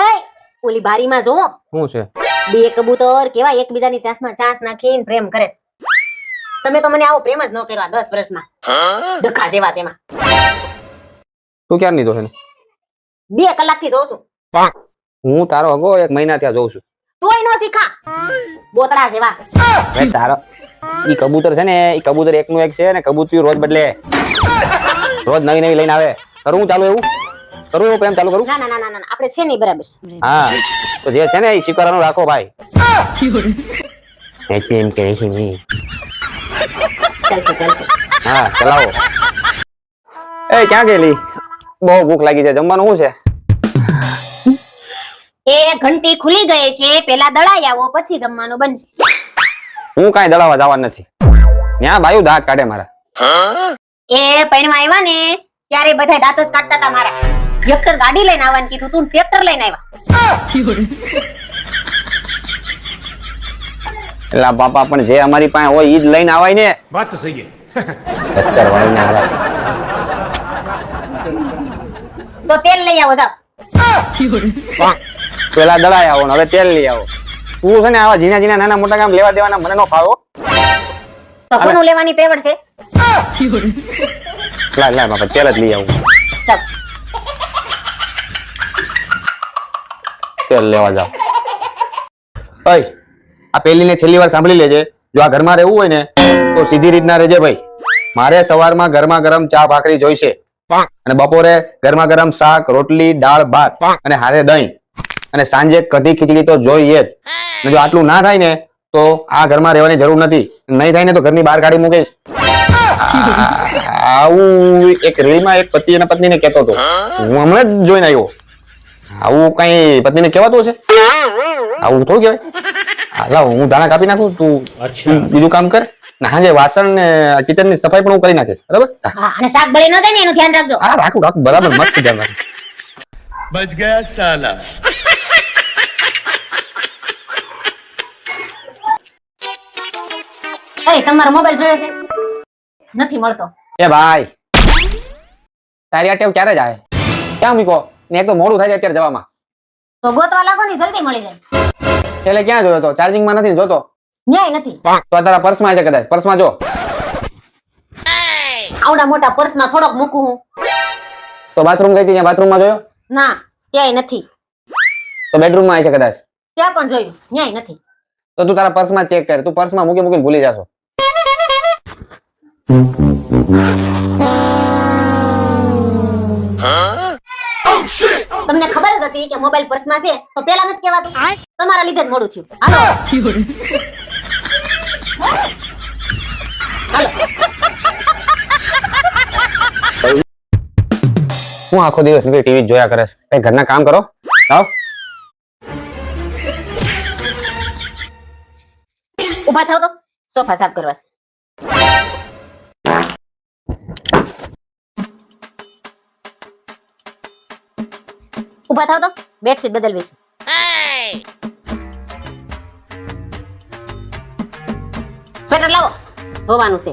એય ઓલી બારીમાં જો શું છે? બે કબૂતર કેવા એકબીજાની ચાંસમાં ચાંસ નાખીને પ્રેમ કરે છે. તમે તો મને આવો પ્રેમ જ ન કર્યો 10 વર્ષમાં. ડખા જેવા તેમાં. તું ક્યારની જો છે? 2 કલાકથી જોઉં છું. હું તારો અગો 1 મહિના ત્યાં જોઉં છું. તોય નો શીખા. બોતડા જેવા. ભાઈ તારો ઈ કબૂતર છે ને, ઈ કબૂતર એકનું એક છે ને, કબૂતરી રોજ બદલે. રોજ નવી નવી લઈને આવે. કરું ચાલુ એવું? કરું એવું પ્રેમ ચાલુ કરું? ના ના ના ના ના આપણે છે નહીં બરાબર. હા તો જે છે ને ઈ સ્વીકારવાનું રાખો ભાઈ. એમ કે છે નહીં. ચાલશે ચાલશે. હા ચલાવો. એ ક્યાં ગયેલી? બહુ ભૂખ લાગી છે, જમવાનું શું છે? એ ઘંટી ખુલી ગઈ છે, પેલા દળાઈ આવો પછી જમવાનું બનશે. હું કાંઈ દળાવા જવાનું નથી. ત્યાં બાયું દાંત કાઢે મારા. એ પૈણમાં આવ્યા ને ત્યારે બધા દાંત જ કાઢતા હતા મારા. ડોક્ટર ગાડી લઈને આવવાનું કીધું, તું ટ્રેક્ટર લઈને આવ્યા. એલા બાપા પણ જે અમારી પાસે હોય ઈ જ લઈને આવાય ને. વાત તો સહી છે. 70 વાળીને આવા. તો તેલ લઈ આવો જાવ. પેલા દળાઈ આવો ને હવે તેલ લઈ આવો. તું છે ને આવા ઝીણા ઝીણા નાના મોટા કામ લેવા દેવાના મને નો ફાવો. તો કોનું લેવાની તેવડ છે? લાય બાપા તેલ જ લઈ આવું. ચાલ. તેલ લેવા જાવ. ઓય આ પેલી ને છેલ્લી વાર સાંભળી લેજે, જો આ ઘરમાં રહેવું હોય ને તો સીધી રીતના રહેજે ભાઈ. મારે સવારમાં ગરમા ગરમ ચા ભાખરી જોઈશે અને બપોરે ગરમા ગરમ શાક રોટલી દાળ ભાત અને હારે દહીં અને સાંજે કઢી ખીચડી તો જોઈએ જ. અને જો આટલું ના થાય ને તો આ ઘરમાં રહેવાની જરૂર નથી. નહીં થાય ને તો ઘરની બહાર કાઢી મૂકીશ. આવું એક રેલીમાં એક પતિ અને પત્નીને કહેતો હતો, હું હમણાં જ જોઈને આવ્યો. આવું કઈ પત્નીને કહેવાતું હશે? આવું થોડું કહેવાય. હાલા હું દાણા કાપી નાખું, તું બીજું કામ કર. હાજે વાસણ ને કિચન ની સફાઈ પણ હું કરી નાખીશ, બરાબર? હા અને શાક બળી ન જાય ને એનું ધ્યાન રાખજો. હા રાખું બરાબર, મસ્ત ધ્યાન રાખું. બચ ગયા સાલા. એ તમારો મોબાઈલ જોયો છે? નથી મળતો. એ ભાઈ તારી આ ટેવ ક્યારે જાય? ક્યાં મૂકો? ને એક તો મોડું થાય છે અત્યારે જવામાં. તો ગોતવા લાગો ને જલ્દી મળી જાય. એટલે ક્યાં જોયો તો? ચાર્જિંગ માં નથી જોતો? ન્યાય નથી. તો તારા પર્સમાં છે કદાચ, પર્સમાં જો. આવડા મોટા પર્સમાં થોડોક મૂકું હું. તો બાથરૂમ ગઈ હતી ત્યાં બાથરૂમમાં જોયો? ના ક્યાંય નથી. તો બેડરૂમમાં છે કદાચ? ત્યાં પણ જોયું, ન્યાય નથી. તો તું તારા પર્સમાં ચેક કર. તું પર્સમાં મૂકીને ભૂલી જાશો. તમને ખબર જ હતી કે મોબાઈલ પર્સમાં છે તો પેલા નથી કહેવાતું? તમારા લીધે જ મોડું થયું. હાલો હું આખો દિવસ ટીવી જોયા કરે? કઈ ઘરના કામ કરો. આવ ઊભા થાવ તો સોફા સાફ કરવા છે. ઊભા થાવ તો બેડશીટ બદલવી છે. સ્વેટર લાવો, ધોવાનું છે.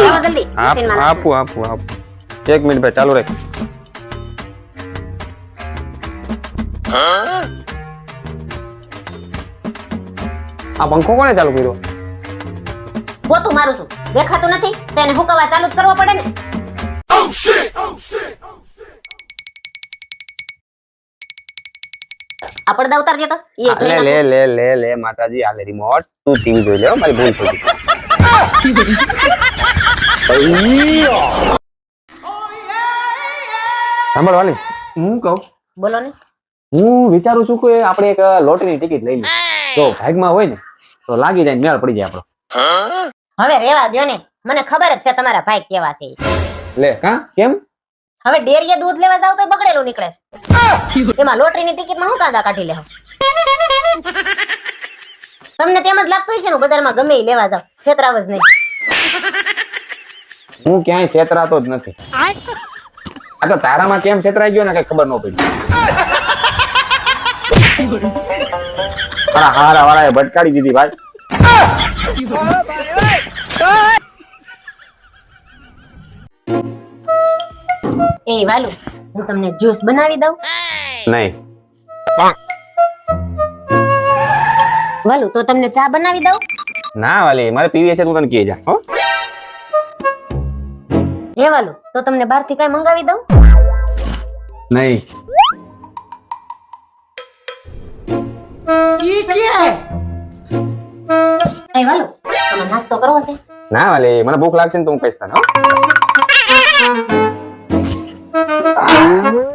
લાવો જલ્દી. મશીનમાં નાખો. આપું 1 મિનિટ ભાઈ ચાલુ રાખ. આ પંખો કોને ચાલુ કર્યો? પોતું મારું છું, દેખાતું નથી? તેને હુકવા ચાલુ જ કરવો પડે ને. આ પડદા ઉતારજે તો. એ જોઈ નાખો. લે માતાજી આ લે રિમોટ. તું ટીવી જોઈ લે, મારી ભૂલ થઈ ગઈ. સાંભળ વાલી, હું કહું, બોલો ને. હું વિચારું છું કે આપણે એક લોટરીની ટિકિટ લઈ લઈએ. જો ભાગમાં હોય ને તો લાગી જાય, મેળ પડી જાય આપણો. હવે રેવા દ્યો ને, મને ખબર જ છે તમારા ભાઈ કેવા છે. લે કા કેમ? હવે ડેરીએ દૂધ લેવા જાવ તો બગડેલું નીકળે છે. એમાં લોટરીની ટિકિટમાં હું કાંદા કાઢી લેવા? તમને તેમ જ લાગતું હશે ને બજારમાં ગમે ઈ લેવા જાવ, છેતરાવ જ નહીં. હું ક્યાંય છેતરાતો જ નથી. આ તો તારામાં કેમ છેતરાઈ ગયો ને કઈ ખબર ન પડી. હારા વાળાએ ભટકાડી દીધી ભાઈ. એ વાલુ હું તમને જ્યુસ બનાવી દઉં. નહીં. વાલુ તો તમને ચા બનાવી દઉં. ના વાલી, મારે પીવી છે, તું તને કહી જા હો. એ વાલુ તો તમને બહારથી કઈ મંગાવી દઉં. નહીં. એ વાલુ તમે નાસ્તો કરવો છે. ના વાલી, મને ભૂખ લાગશે ને તો હું કહીશ તને હો.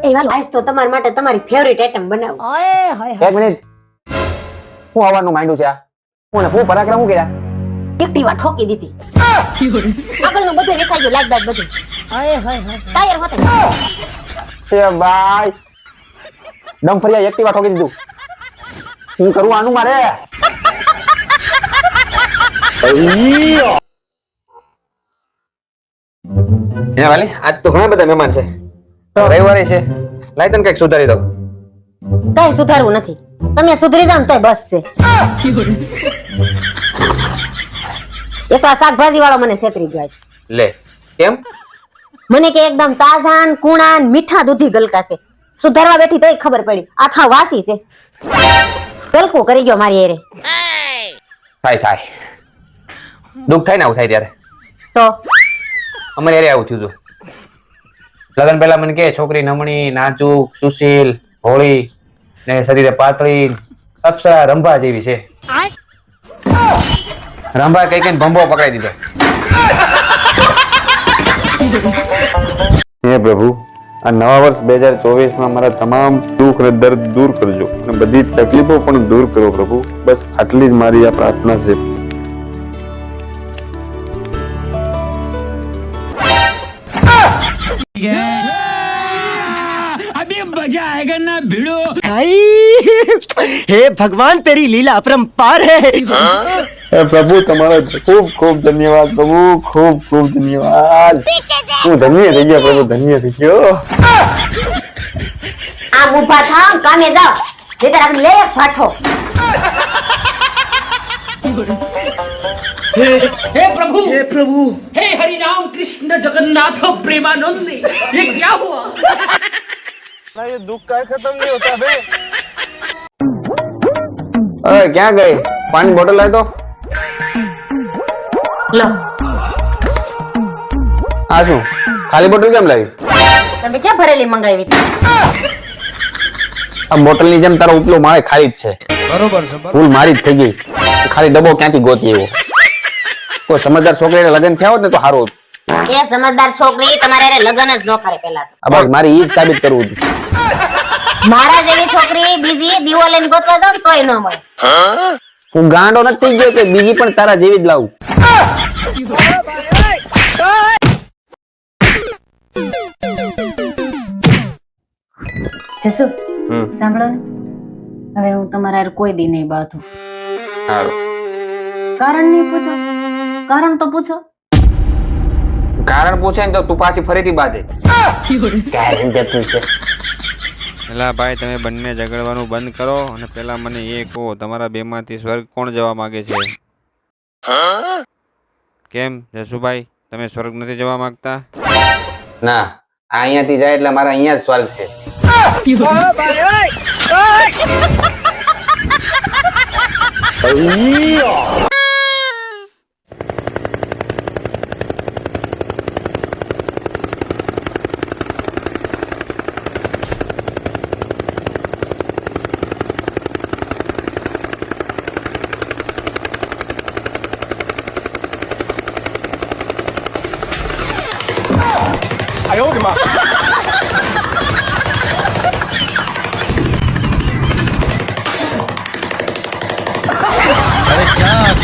એ વાલુ આજ તો તમારા માટે તમારી ફેવરિટ આઈટમ બનાવું. એક મિનિટ, હું આવવાનું માંડ્યું છે આ? હું પરાક્રમ હું કર્યા? એક્ટિવા ઠોકી દીધી. આગળનું બધું દેખાઈ ગયું, લાઈટ બાઈટ બધું. ટાયર હોતે. એ ભાઈ, દમ ફરિયા એક્ટિવા ઠોકી દીધું. હું કરું આનું મારે? હે વાલી, આજ તો ઘણા બધા મહેમાન છે, તો રવિવારે છે, લાય તને કઈક સુધારી દઉં. કઈ સુધારવું નથી, તમે સુધરી જાવ ને તોય બસ છે. એ તો આ શાકભાજી વાળો મને છેતરી ગયો છે. લે, કેમ? મને કે એકદમ તાજા ને કુણા ને મીઠા દૂધી ગલકા છે. સુધારવા બેઠી તોય ખબર પડી આ થા વાસી છે. ગલકું કરી ગયો મારી એરે. થાય દુઃખ થાય ને આવું થાય ત્યારે. તો અમારે એરે આવું થયું હતું. લગન પહેલા મને કે છોકરી નમણી, નાજુક, સુશીલ, ભોળી ને શરીરે પાતળી, અપ્સરા રંભા જેવી છે. રંભા કઈ કઈ ભંભો પકડાઈ દીધો. હે પ્રભુ, આ નવા વર્ષ 2024 માં મારા તમામ દુઃખ અને દર્દ દૂર કરજો અને બધી તકલીફો પણ દૂર કરો પ્રભુ. બસ આટલી જ મારી આ પ્રાર્થના છે. अभी मजा आएगा ना भिड़ो. हे भगवान तेरी लीला अपरंपार है। હે પ્રભુ, તમારો ખૂબ ખૂબ ધન્યવાદ પ્રભુ, ખૂબ ખૂબ ધન્યવાદ. હું ધન્ય થઈ ગયો પ્રભુ, ધન્ય થઈ ગયો. આ ઊભા થાવ, કામે જાવ, નહીતર આપણે લે ફાટો. हे प्रभु हे हरि राम कृष्ण जगन्नाथ प्रेमानंद ये क्या हुआ? અરે ક્યાં ગઈ? પાણી બોટલ લાય તો. લો આ શું, ખાલી બોટલ કેમ લાવી? તમે ક્યાં ભરેલી મંગાવી હતી? આ બોટલ ની જેમ તારો ઉપલો માળે ખાલી જ છે. બરોબર છે, ભૂલ મારી જ થઈ ગઈ. ખાલી ડબ્બો ક્યાંથી ગોતી આવ્યો? કોઈ સમજદાર છોકરીને લગ્ન થયા હોત ને તો સારું હતું. એ સમજદાર છોકરી તમારે હારે લગ્ન જ ન કરે પેલા તો. આ બસ મારી ઈ જ સાબિત કરવું હતું. મારા જેવી છોકરી બીજી દીવો લઈને ગોતવા જાવ ને તોય ન મળે. હું ગાંડો નથી થઈ ગયો કે બીજી પણ તારા જેવી જ લાવું? જસુ સાંભળો ને, હવે હું તમારા હારે કોઈ દી નહીં બાથું. સારું. કારણ નહીં પૂછો, કારણ તો પૂછો. કારણ પૂછે ને તો તું પાછી ફરીથી બાંધે. કારણ તે પૂછે. પેલા ભાઈ, તમે બંને ઝઘડવાનું બંધ કરો અને પેલા મને એ કહો, તમારા બેમાંથી સ્વર્ગ કોણ જવા માંગે છે? કેમ જસુભાઈ, તમે સ્વર્ગ નથી જવા માંગતા? ના, આ અહીંયાથી જાય એટલે મારા અહીંયા જ સ્વર્ગ છે.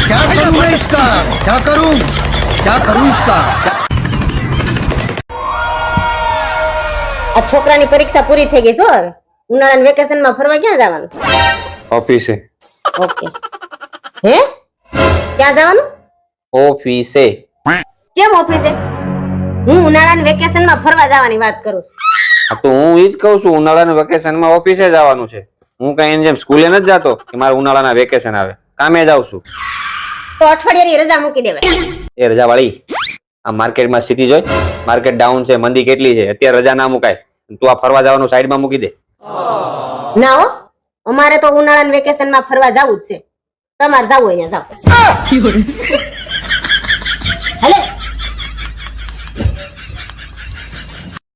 क्या करूं मैं इसका? क्या करूं इसका? આ છોકરાની પરીક્ષા પૂરી થઈ ગઈ છે હવે. ઉનાળાના વેકેશનમાં ફરવા ક્યાં જવાનું? ઓફિસે. ઓકે. હે ક્યાં જવાનું? ઓફિસે. કેમ ઓફિસે? હું ઉનાળાના વેકેશનમાં ફરવા જવાની વાત કરું છું. હા તો હું ઈ જ કહું છું, ઉનાળાના વેકેશનમાં ઓફિસે જવાનું છે. હું કઈ એની જેમ સ્કૂલે નથી જતો કે મારે ઉનાળાના વેકેશન આવે. કામે જાઉં છું. તો અઠવાડિયાની રજા મૂકી દેવાય. એ રજા વાળી આ માર્કેટમાં સ્થિતિ જોઈ, માર્કેટ ડાઉન છે, મંદી કેટલી છે, અત્યારે રજા ના મુકાય. તું આ ફરવા જવાનું સાઈડમાં મૂકી દે. ના હો, અમારે તો ઉનાળાના વેકેશનમાં ફરવા જવું જ છે. તમારે જવું હોય ને જાઓ.